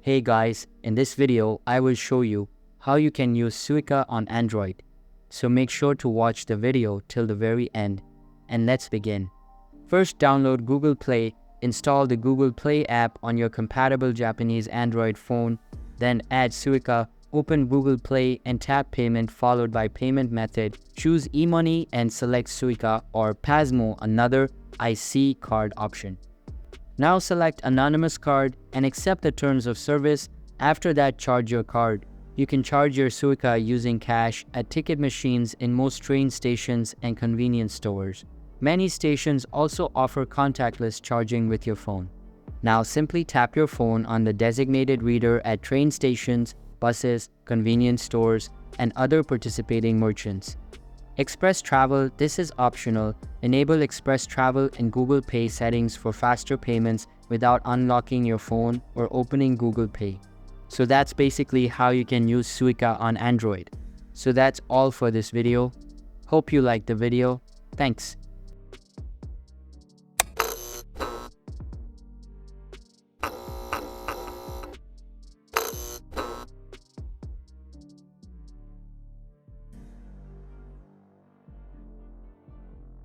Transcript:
Hey guys, in this video, I will show you how you can use Suica on Android. So make sure to watch the video till the very end. And let's begin. First, download Google Play, install the Google Play app on your compatible Japanese Android phone, then add Suica, open Google Play and tap Payment followed by Payment Method, choose eMoney and select Suica or Pasmo, another IC card option. Now select Anonymous Card and accept the terms of service. After that, charge your card. You can charge your Suica using cash at ticket machines in most train stations and convenience stores. Many stations also offer contactless charging with your phone. Now simply tap your phone on the designated reader at train stations, buses, convenience stores, and other participating merchants. Express Travel, this is optional. Enable Express Travel in Google Pay settings for faster payments without unlocking your phone or opening Google Pay. So that's basically how you can use Suica on Android. So that's all for this video. Hope you liked the video. Thanks.